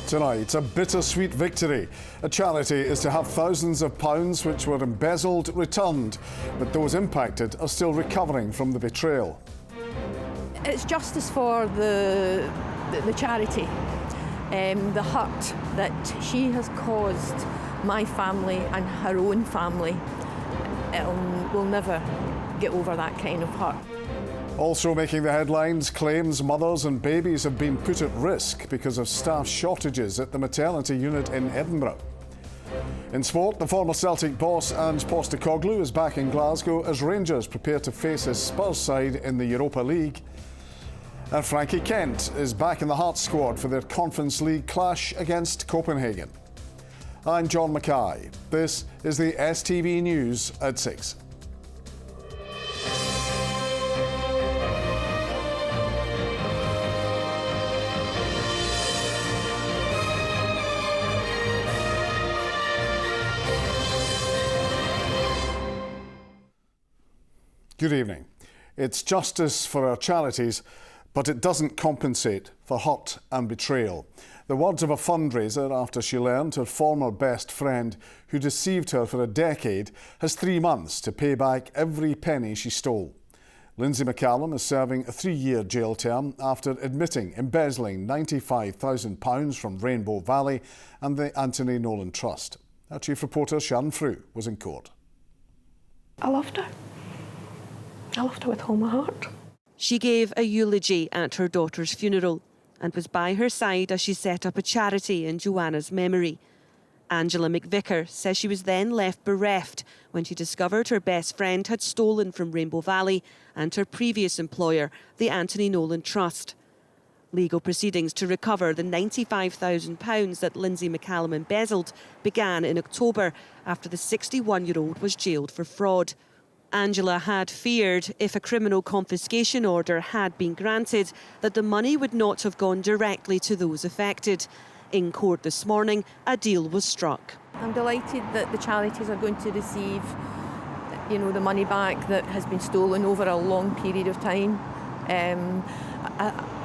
Tonight, a bittersweet victory. A charity is to have thousands of pounds which were embezzled returned, but those impacted are still recovering from the betrayal. It's justice for the charity. The hurt that she has caused my family and her own family, will never get over that kind of hurt. Also making the headlines, claims mothers and babies have been put at risk because of staff shortages at the maternity unit in Edinburgh. In sport, the former Celtic boss Ange Postecoglou is back in Glasgow as Rangers prepare to face his Spurs side in the Europa League. And Frankie Kent is back in the Hearts squad for their Conference League clash against Copenhagen. I'm John Mackay. This is the STV News at 6. Good evening. It's justice for our charities, but it doesn't compensate for hurt and betrayal. The words of a fundraiser after she learned her former best friend, who deceived her for a decade, has 3 months to pay back every penny she stole. Lindsay McCallum is serving a 3-year jail term after admitting embezzling £95,000 from Rainbow Valley and the Anthony Nolan Trust. Our chief reporter, Sharon Frew, was in court. I loved her. I loved her with all my heart. She gave a eulogy at her daughter's funeral and was by her side as she set up a charity in Joanna's memory. Angela McVicker says she was then left bereft when she discovered her best friend had stolen from Rainbow Valley and her previous employer, the Anthony Nolan Trust. Legal proceedings to recover the £95,000 that Lindsay McCallum embezzled began in October after the 61-year-old was jailed for fraud. Angela had feared, if a criminal confiscation order had been granted, that the money would not have gone directly to those affected. In court this morning, a deal was struck. I'm delighted that the charities are going to receive, the money back that has been stolen over a long period of time.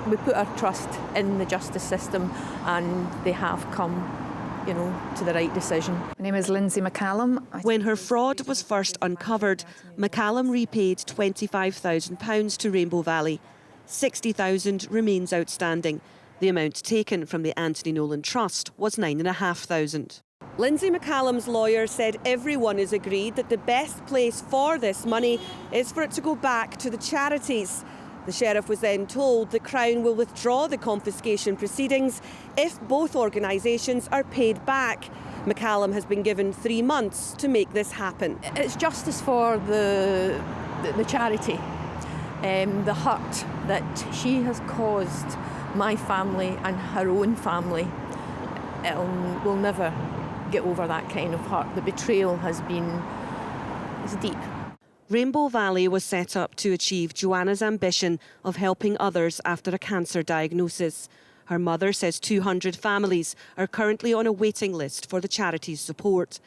We put our trust in the justice system, and they have come to the right decision. My name is Lindsay McCallum. When her fraud was first uncovered, McCallum repaid £25,000 to Rainbow Valley. £60,000 remains outstanding. The amount taken from the Anthony Nolan Trust was £9,500. Lindsay McCallum's lawyer said everyone is agreed that the best place for this money is for it to go back to the charities. The sheriff was then told the Crown will withdraw the confiscation proceedings if both organisations are paid back. McCallum has been given 3 months to make this happen. It's justice for the charity. The hurt that she has caused my family and her own family, will never get over that kind of hurt. The betrayal is deep. Rainbow Valley was set up to achieve Joanna's ambition of helping others after a cancer diagnosis. Her mother says 200 families are currently on a waiting list for the charity's support.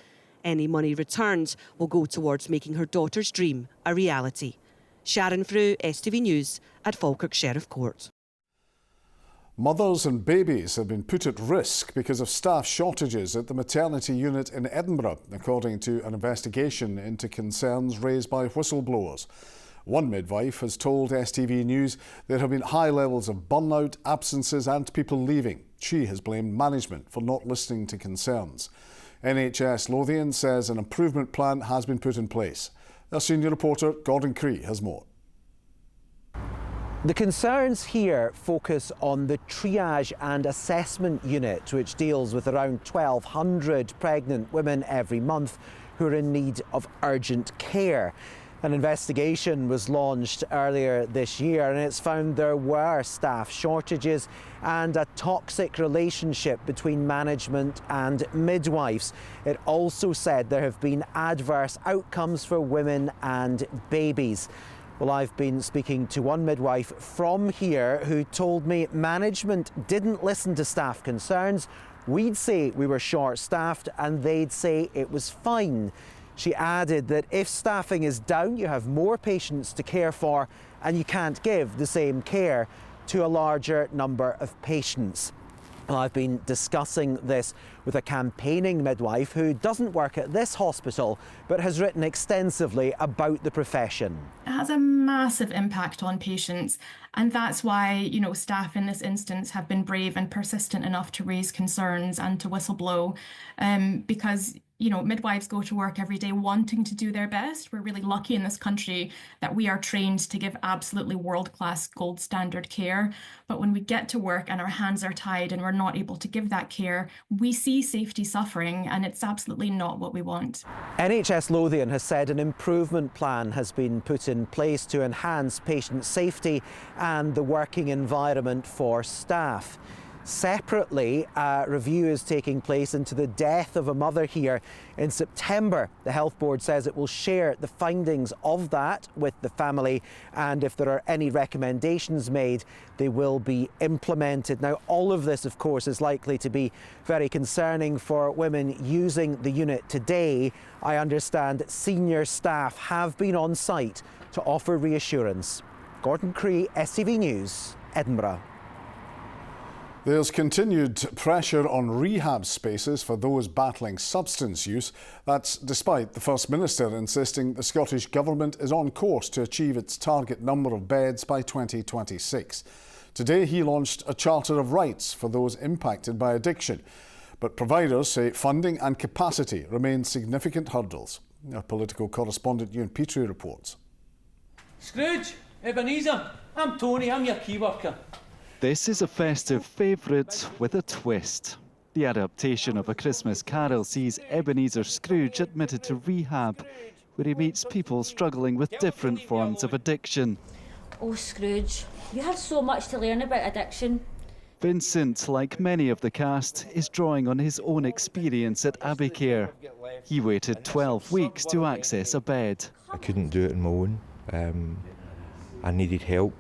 Any money returned will go towards making her daughter's dream a reality. Sharon Frew, STV News at Falkirk Sheriff Court. Mothers and babies have been put at risk because of staff shortages at the maternity unit in Edinburgh, according to an investigation into concerns raised by whistleblowers. One midwife has told STV News there have been high levels of burnout, absences and people leaving. She has blamed management for not listening to concerns. NHS Lothian says an improvement plan has been put in place. Our senior reporter Gordon Cree has more. The concerns here focus on the triage and assessment unit, which deals with around 1,200 pregnant women every month who are in need of urgent care. An investigation was launched earlier this year and it's found there were staff shortages and a toxic relationship between management and midwives. It also said there have been adverse outcomes for women and babies. Well, I've been speaking to one midwife from here who told me management didn't listen to staff concerns. We'd say we were short-staffed and they'd say it was fine. She added that if staffing is down, you have more patients to care for and you can't give the same care to a larger number of patients. Well, I've been discussing this with a campaigning midwife who doesn't work at this hospital but has written extensively about the profession. It has a massive impact on patients, and that's why, staff in this instance have been brave and persistent enough to raise concerns and to whistleblow, because midwives go to work every day wanting to do their best. We're really lucky in this country that we are trained to give absolutely world-class gold standard care. But when we get to work and our hands are tied and we're not able to give that care, we see safety suffering, and it's absolutely not what we want. NHS Lothian has said an improvement plan has been put in place to enhance patient safety and the working environment for staff. Separately, a review is taking place into the death of a mother here in September. The Health Board says it will share the findings of that with the family, and if there are any recommendations made, they will be implemented. Now, all of this, of course, is likely to be very concerning for women using the unit today. I understand senior staff have been on site to offer reassurance. Gordon Cree, STV News, Edinburgh. There's continued pressure on rehab spaces for those battling substance use. That's despite the First Minister insisting the Scottish Government is on course to achieve its target number of beds by 2026. Today he launched a Charter of Rights for those impacted by addiction. But providers say funding and capacity remain significant hurdles. Our political correspondent Ewan Petrie reports. Scrooge, Ebenezer, I'm Tony, I'm your key worker. This is a festive favourite with a twist. The adaptation of A Christmas Carol sees Ebenezer Scrooge admitted to rehab, where he meets people struggling with different forms of addiction. Oh, Scrooge, you have so much to learn about addiction. Vincent, like many of the cast, is drawing on his own experience at Abbey Care. He waited 12 weeks to access a bed. I couldn't do it on my own. I needed help.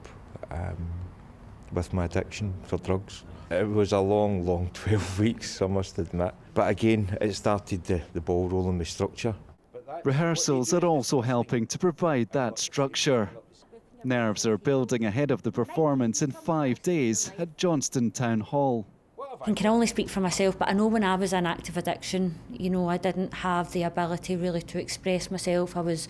With my addiction for drugs. It was a long 12 weeks, I must admit. But again, it started the ball rolling with structure. Rehearsals are also helping to provide that structure. Nerves are building ahead of the performance in 5 days at Johnston Town Hall. I can only speak for myself, but I know when I was in active addiction, I didn't have the ability really to express myself. I was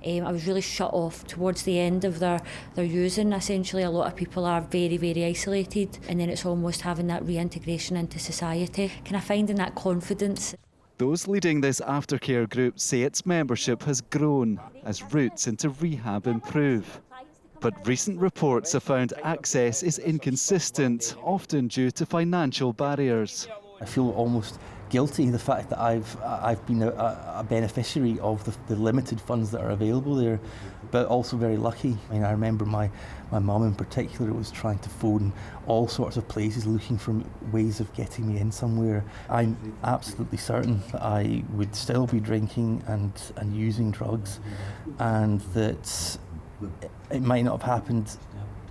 really shut off towards the end of their using. Essentially, a lot of people are very, very isolated, and then it's almost having that reintegration into society. Kind of finding that confidence. Those leading this aftercare group say its membership has grown as routes into rehab improve. But recent reports have found access is inconsistent, often due to financial barriers. I feel almost guilty, the fact that I've been a beneficiary of the limited funds that are available there, but also very lucky. I remember my mum in particular was trying to phone all sorts of places looking for ways of getting me in somewhere. I'm absolutely certain that I would still be drinking and using drugs, and that it might not have happened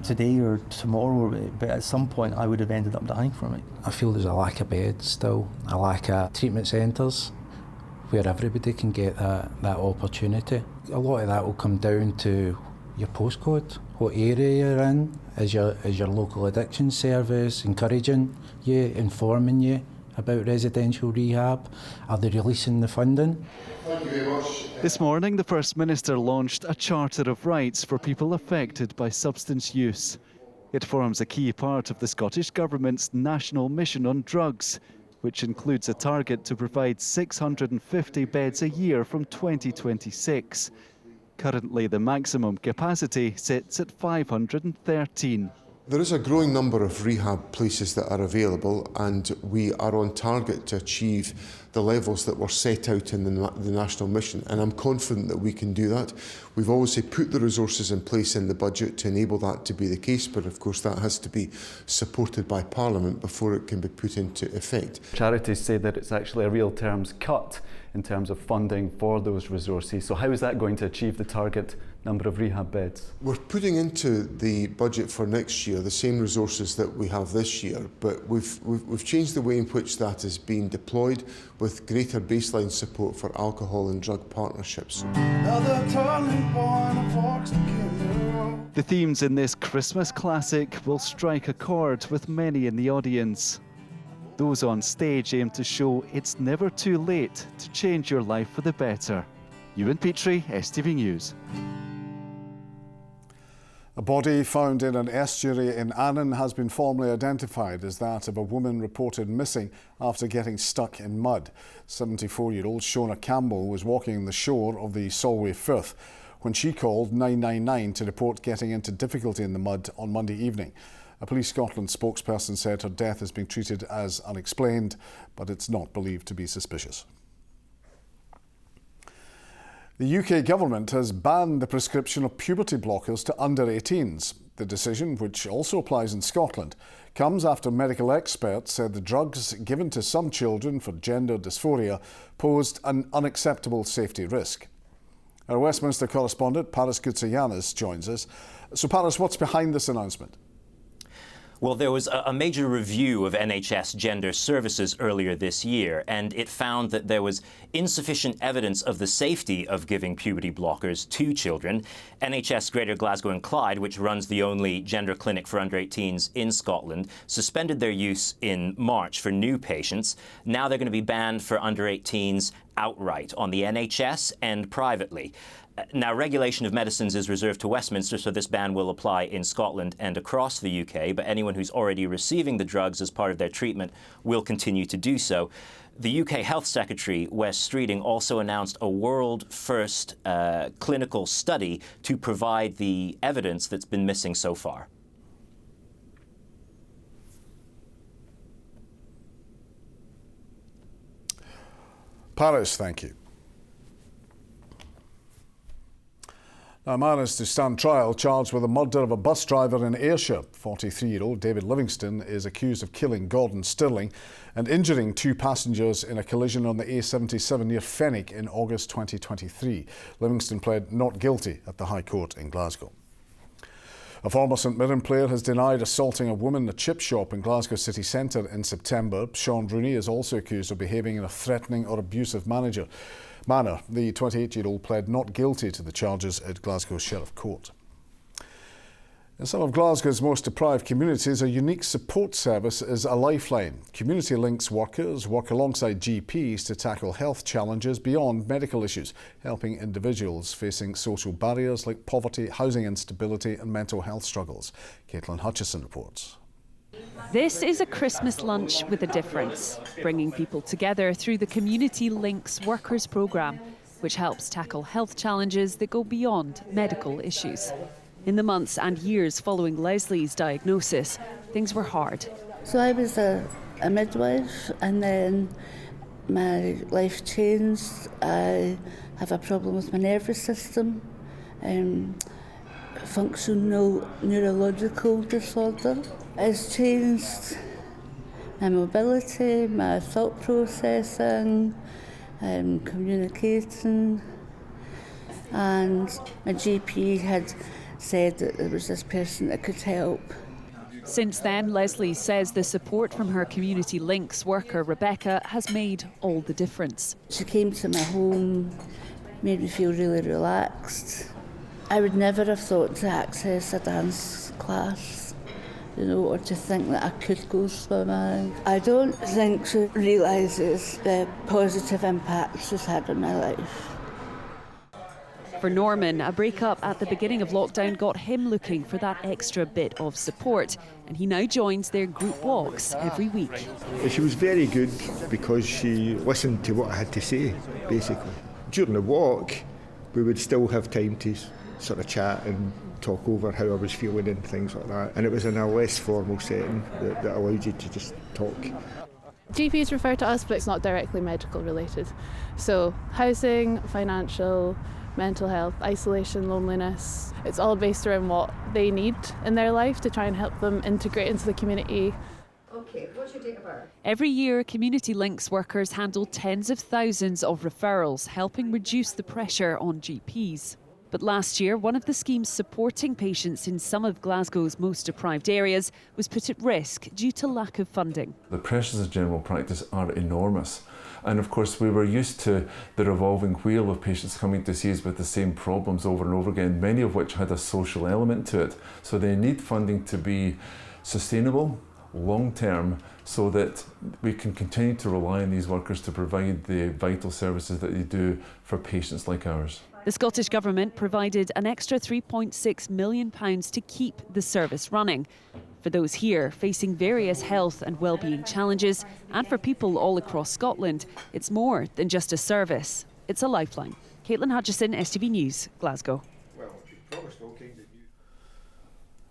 today or tomorrow, but at some point I would have ended up dying from it. I feel there's a lack of beds still, a lack of treatment centres where everybody can get that opportunity. A lot of that will come down to your postcode, what area you're in, is your local addiction service encouraging you, informing you about residential rehab, are they releasing the funding? Thank you very much. This morning, the First Minister launched a Charter of Rights for people affected by substance use. It forms a key part of the Scottish Government's National Mission on Drugs, which includes a target to provide 650 beds a year from 2026. Currently, the maximum capacity sits at 513. There is a growing number of rehab places that are available, and we are on target to achieve the levels that were set out in the National Mission, and I'm confident that we can do that. We've obviously put the resources in place in the budget to enable that to be the case, but of course that has to be supported by Parliament before it can be put into effect. Charities say that it's actually a real terms cut in terms of funding for those resources. So how is that going to achieve the target number of rehab beds? We're putting into the budget for next year the same resources that we have this year, but we've changed the way in which that is being deployed with greater baseline support for alcohol and drug partnerships. The themes in this Christmas classic will strike a chord with many in the audience. Those on stage aim to show it's never too late to change your life for the better. Ewan Petrie, STV News. A body found in an estuary in Annan has been formally identified as that of a woman reported missing after getting stuck in mud. 74-year-old Shona Campbell was walking the shore of the Solway Firth when she called 999 to report getting into difficulty in the mud on Monday evening. A Police Scotland spokesperson said her death is being treated as unexplained, but it's not believed to be suspicious. The UK government has banned the prescription of puberty blockers to under-18s. The decision, which also applies in Scotland, comes after medical experts said the drugs given to some children for gender dysphoria posed an unacceptable safety risk. Our Westminster correspondent, Paris Goutsayanis, joins us. So, Paris, what's behind this announcement? Well, there was a major review of NHS gender services earlier this year, and it found that there was insufficient evidence of the safety of giving puberty blockers to children. NHS Greater Glasgow and Clyde, which runs the only gender clinic for under-18s in Scotland, suspended their use in March for new patients. Now they're going to be banned for under-18s outright on the NHS and privately. Now, regulation of medicines is reserved to Westminster, so this ban will apply in Scotland and across the UK, but anyone who's already receiving the drugs as part of their treatment will continue to do so. The UK Health Secretary, Wes Streeting, also announced a world-first clinical study to provide the evidence that's been missing so far. Paris, thank you. A man is to stand trial charged with the murder of a bus driver in Ayrshire. 43-year-old David Livingston is accused of killing Gordon Stirling and injuring two passengers in a collision on the A77 near Fenwick in August 2023. Livingston pled not guilty at the High Court in Glasgow. A former St Mirren player has denied assaulting a woman in a chip shop in Glasgow city centre in September. Sean Rooney is also accused of behaving in a threatening or abusive manner. The 28-year-old pled not guilty to the charges at Glasgow Sheriff Court. In some of Glasgow's most deprived communities, a unique support service is a lifeline. Community Links workers work alongside GPs to tackle health challenges beyond medical issues, helping individuals facing social barriers like poverty, housing instability and mental health struggles. Caitlin Hutchison reports. This is a Christmas lunch with a difference, bringing people together through the Community Links Workers programme, which helps tackle health challenges that go beyond medical issues. In the months and years following Leslie's diagnosis, things were hard. So I was a midwife, and then my life changed. I have a problem with my nervous system, functional neurological disorder. It's changed my mobility, my thought processing, communicating, and my GP had said that there was this person that could help. Since then, Leslie says the support from her Community Links worker, Rebecca, has made all the difference. She came to my home, made me feel really relaxed. I would never have thought to access a dance class, or to think that I could go swimming. I don't think she realises the positive impact she's had on my life. For Norman, a breakup at the beginning of lockdown got him looking for that extra bit of support, and he now joins their group walks every week. She was very good because she listened to what I had to say, basically. During the walk, we would still have time to sort of chat and talk over how I was feeling and things like that. And it was in a less formal setting that allowed you to just talk. GPs refer to us, but it's not directly medical related. So housing, financial, mental health, isolation, loneliness, it's all based around what they need in their life to try and help them integrate into the community. Okay, what's your date of birth? Every year, Community Links workers handle tens of thousands of referrals, helping reduce the pressure on GPs. But last year, one of the schemes supporting patients in some of Glasgow's most deprived areas was put at risk due to lack of funding. The pressures of general practice are enormous. And of course, we were used to the revolving wheel of patients coming to see us with the same problems over and over again, many of which had a social element to it. So they need funding to be sustainable, long term so that we can continue to rely on these workers to provide the vital services that they do for patients like ours. The Scottish Government provided an extra £3.6 million to keep the service running. For those here facing various health and wellbeing challenges, and for people all across Scotland, it's more than just a service. It's a lifeline. Caitlin Hutchison, STV News, Glasgow.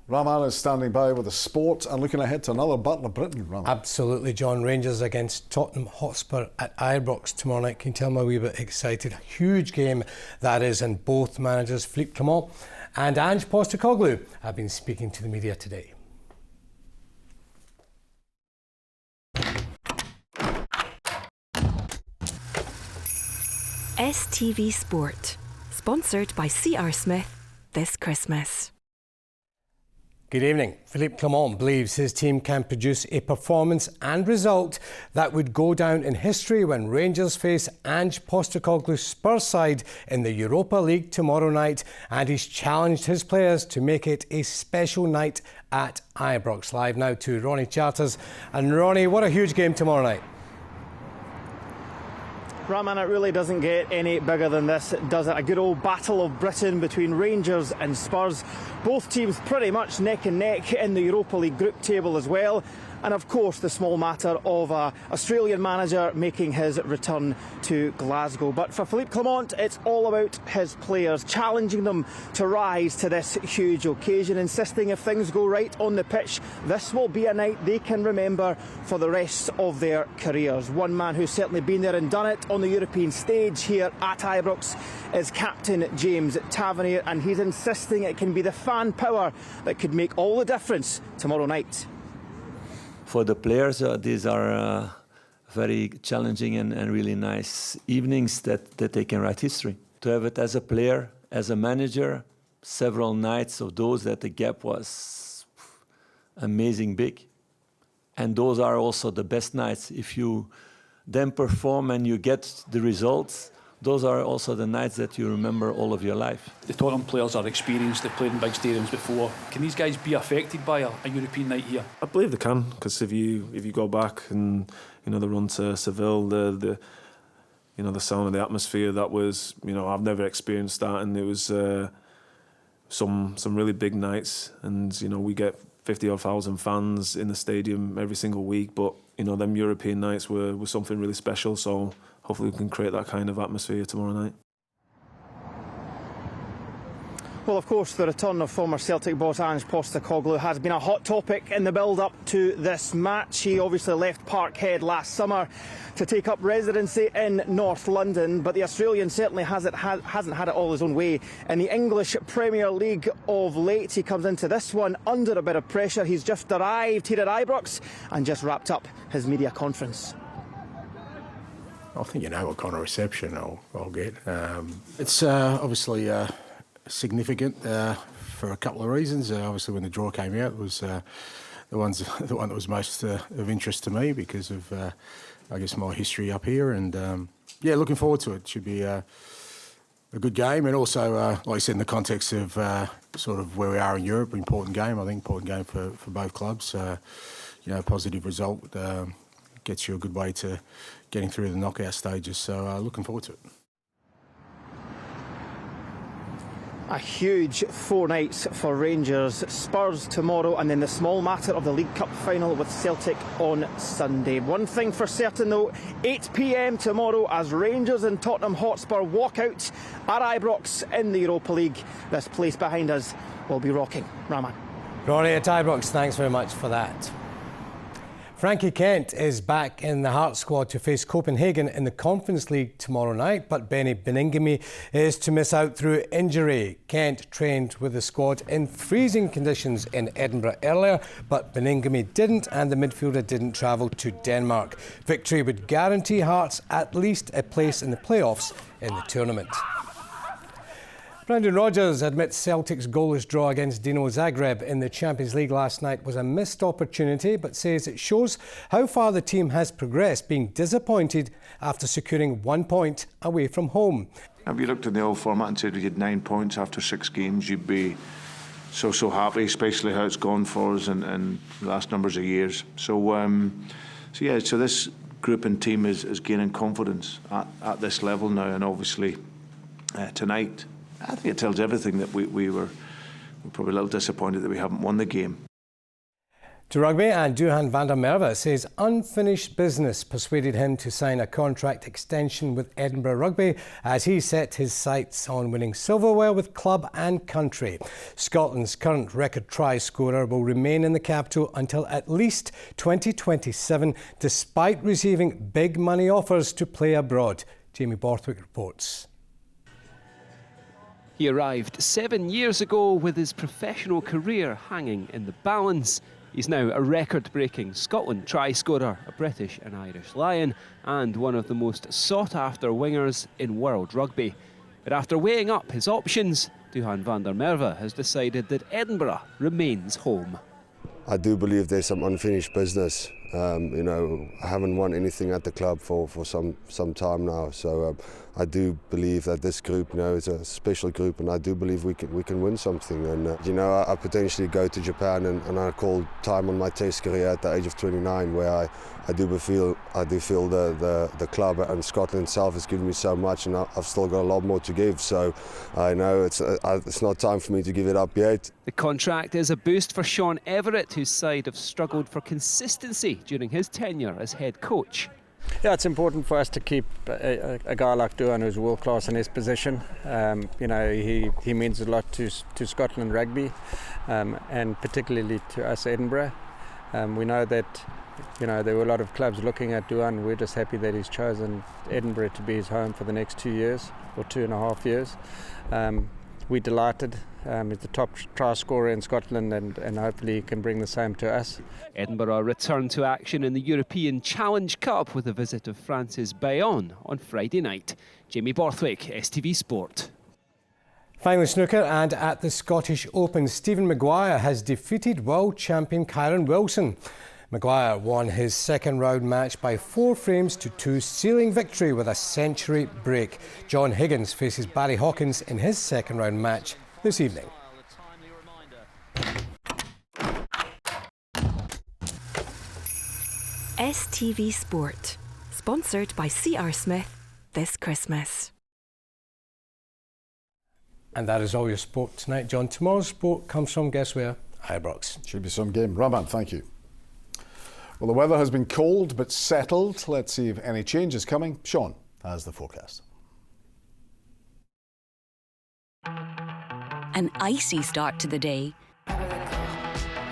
Raman is standing by with the sport and looking ahead to another Battle of Britain. Raman. Absolutely, John. Rangers against Tottenham Hotspur at Ibrox tomorrow night. Can you tell me a wee bit excited? Huge game that is, and both managers, Philippe Clement and Ange Postecoglou, have been speaking to the media today. STV Sport, sponsored by C.R. Smith this Christmas. Good evening. Philippe Clement believes his team can produce a performance and result that would go down in history when Rangers face Ange Postecoglou's Spurs side in the Europa League tomorrow night, and he's challenged his players to make it a special night at Ibrox. Live now to Ronnie Charters. And Ronnie, what a huge game tomorrow night. Raman, it really doesn't get any bigger than this, does it? A good old battle of Britain between Rangers and Spurs. Both teams pretty much neck and neck in the Europa League group table as well. And of course the small matter of an Australian manager making his return to Glasgow. But for Philippe Clement, it's all about his players, challenging them to rise to this huge occasion, insisting if things go right on the pitch, this will be a night they can remember for the rest of their careers. One man who's certainly been there and done it on the European stage here at Ibrox is Captain James Tavernier, and he's insisting it can be the fan power that could make all the difference tomorrow night. For the players, these are very challenging and really nice evenings that they can write history. To have it as a player, as a manager, several nights of those that the gap was amazing big. And those are also the best nights. If you then perform and you get the results, those are also the nights that you remember all of your life. The Tottenham players are experienced, they've played in big stadiums before. Can these guys be affected by a European night here? I believe they can, because if you go back and the run to Seville, the sound of the atmosphere, that was, I've never experienced that, and it was some really big nights, and we get 50,000 fans in the stadium every single week, but them European nights were something really special, so hopefully we can create that kind of atmosphere tomorrow night. Well, of course, the return of former Celtic boss Ange Postecoglou has been a hot topic in the build-up to this match. He obviously left Parkhead last summer to take up residency in North London, but the Australian certainly hasn't had it all his own way. In the English Premier League of late, he comes into this one under a bit of pressure. He's just arrived here at Ibrox and just wrapped up his media conference. I think what kind of reception I'll get. It's obviously significant for a couple of reasons. Obviously, when the draw came out, it was the one that was most of interest to me because of, I guess, my history up here. And looking forward to it. It should be a good game, and also, like I said, in the context of sort of where we are in Europe, important game. I think important game for both clubs. Positive result gets you a good way to getting through the knockout stages. So looking forward to it. A huge 4 nights for Rangers. Spurs tomorrow, and then the small matter of the League Cup final with Celtic on Sunday. One thing for certain though, 8 p.m. tomorrow as Rangers and Tottenham Hotspur walk out at Ibrox in the Europa League. This place behind us will be rocking. Raman. Ronnie at Ibrox, thanks very much for that. Frankie Kent is back in the Hearts squad to face Copenhagen in the Conference League tomorrow night, but Benny Beningame is to miss out through injury. Kent trained with the squad in freezing conditions in Edinburgh earlier, but Beningame didn't, and the midfielder didn't travel to Denmark. Victory would guarantee Hearts at least a place in the playoffs in the tournament. Brendan Rodgers admits Celtic's goalless draw against Dinamo Zagreb in the Champions League last night was a missed opportunity, but says it shows how far the team has progressed, being disappointed after securing 1 point away from home. If you looked at the old format and said we had 9 points after 6 games, you'd be so happy, especially how it's gone for us in the last numbers of years. So this group and team is gaining confidence at this level now, and obviously tonight, I think it tells everything that we're probably a little disappointed that we haven't won the game. To rugby, and Duhan van der Merwe says unfinished business persuaded him to sign a contract extension with Edinburgh Rugby as he set his sights on winning silverware with club and country. Scotland's current record try scorer will remain in the capital until at least 2027, despite receiving big money offers to play abroad. Jamie Borthwick reports. He arrived 7 years ago with his professional career hanging in the balance. He's now a record-breaking Scotland try scorer, a British and Irish Lion, and one of the most sought-after wingers in world rugby. But after weighing up his options, Duhan van der Merwe has decided that Edinburgh remains home. I do believe there's some unfinished business. I haven't won anything at the club for some time now, so I do believe that this group, is a special group, and I do believe we can win something. And I potentially go to Japan and I call time on my Test career at the age of 29, where I do feel the club and Scotland itself has given me so much, and I've still got a lot more to give. So I know it's not time for me to give it up yet. The contract is a boost for Sean Everett, whose side have struggled for consistency during his tenure as head coach. Yeah, it's important for us to keep a guy like Duhan, who's world class in his position. He means a lot to Scotland rugby, and particularly to us Edinburgh. We know that there were a lot of clubs looking at Duhan. We're just happy that he's chosen Edinburgh to be his home for the next 2 years or 2.5 years. We're delighted. He's the top try scorer in Scotland, and hopefully he can bring the same to us. Edinburgh return to action in the European Challenge Cup with a visit of France's Bayonne on Friday night. Jamie Borthwick, STV Sport. Finally, snooker, and at the Scottish Open, Stephen Maguire has defeated world champion Kyron Wilson. Maguire won his second round match by 4 frames to 2, sealing victory with a century break. John Higgins faces Barry Hawkins in his second round match this evening. STV Sport, sponsored by C.R. Smith this Christmas. And that is all your sport tonight, John. Tomorrow's sport comes from, guess where? Ibrox. Should be some game. Rahman, thank you. Well, the weather has been cold but settled. Let's see if any change is coming. Sean has the forecast. An icy start to the day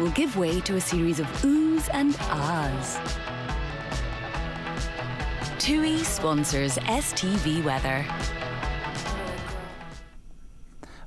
will give way to a series of oohs and ahs. TUI sponsors STV Weather.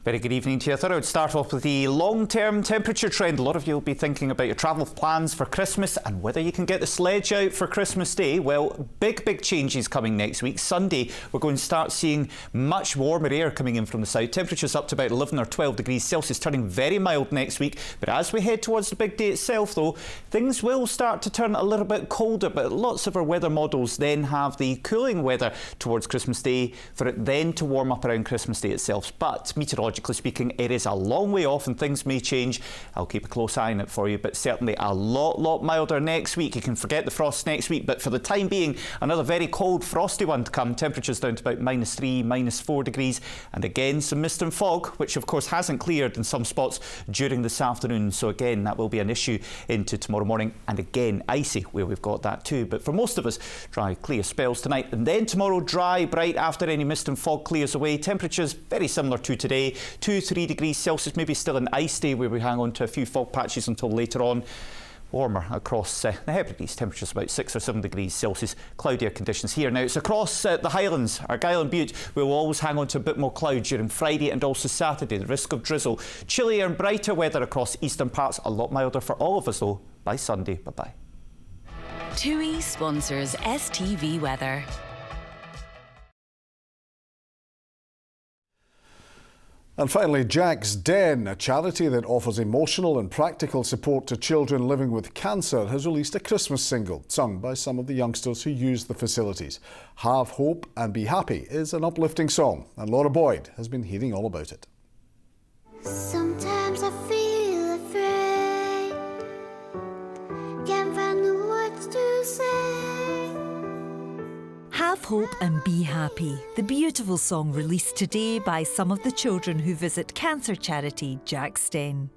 Very good evening to you. I thought I would start off with the long-term temperature trend. A lot of you will be thinking about your travel plans for Christmas and whether you can get the sledge out for Christmas Day. Well, big changes coming next week. Sunday, we're going to start seeing much warmer air coming in from the south. Temperatures up to about 11 or 12 degrees Celsius, turning very mild next week. But as we head towards the big day itself, though, things will start to turn a little bit colder. But lots of our weather models then have the cooling weather towards Christmas Day for it then to warm up around Christmas Day itself. But meteorologically speaking, it is a long way off and things may change. I'll keep a close eye on it for you, but certainly a lot milder next week. You can forget the frost next week, but for the time being, another very cold, frosty one to come. Temperatures down to about -3, -4 degrees, and again some mist and fog, which of course hasn't cleared in some spots during this afternoon. So again, that will be an issue into tomorrow morning, and again icy where we've got that too. But for most of us, dry, clear spells tonight, and then tomorrow dry, bright after any mist and fog clears away. Temperatures very similar to today. 2-3 degrees Celsius, maybe still an ice day where we hang on to a few fog patches until later on. Warmer across the Hebrides, temperatures about 6 or 7 degrees Celsius. Cloudier conditions here. Now it's across the Highlands, Argyll and Bute. We'll always hang on to a bit more cloud during Friday and also Saturday. The risk of drizzle. Chillier and brighter weather across eastern parts. A lot milder for all of us though by Sunday. Bye-bye. TUI sponsors STV Weather. And finally, Jack's Den, a charity that offers emotional and practical support to children living with cancer, has released a Christmas single sung by some of the youngsters who use the facilities. Have Hope and Be Happy is an uplifting song, and Laura Boyd has been hearing all about it. Sometimes I feel hope and be happy. The beautiful song released today by some of the children who visit cancer charity Jack Sten.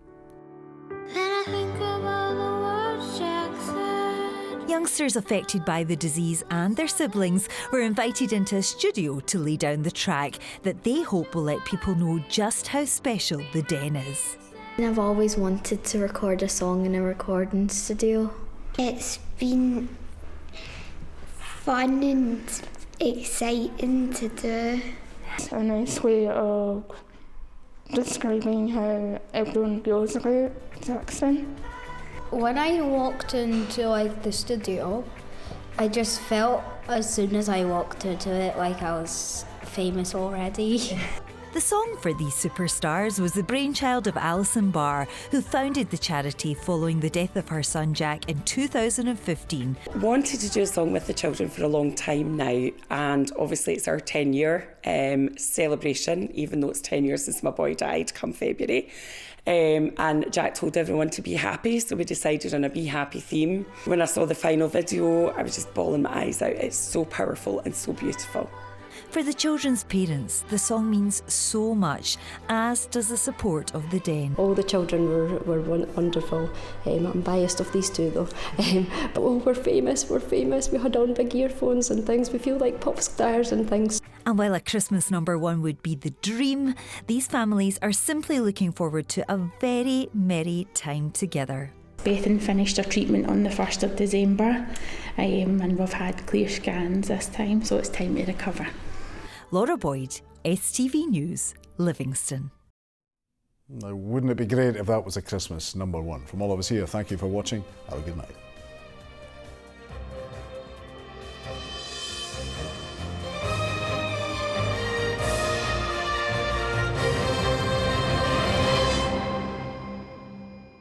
Youngsters affected by the disease and their siblings were invited into a studio to lay down the track that they hope will let people know just how special the Den is. I've always wanted to record a song in a recording studio. It's been fun and exciting to do. It's a nice way of describing how everyone feels about Jackson. When I walked into the studio, I just felt as soon as I walked into it like I was famous already. The song for these superstars was the brainchild of Alison Barr, who founded the charity following the death of her son Jack in 2015. Wanted to do a song with the children for a long time now, and obviously it's our 10-year celebration, even though it's 10 years since my boy died come February. And Jack told everyone to be happy, so we decided on a be happy theme. When I saw the final video, I was just bawling my eyes out. It's so powerful and so beautiful. For the children's parents, the song means so much, as does the support of the Den. All the children were wonderful. I'm biased of these two though. But we're famous. We had on big earphones and things. We feel like pop stars and things. And while a Christmas #1 would be the dream, these families are simply looking forward to a very merry time together. Bethan finished her treatment on the 1st of December and we've had clear scans this time, so it's time to recover. Laura Boyd, STV News, Livingston. Now, wouldn't it be great if that was a Christmas #1? From all of us here, thank you for watching. Have a good night.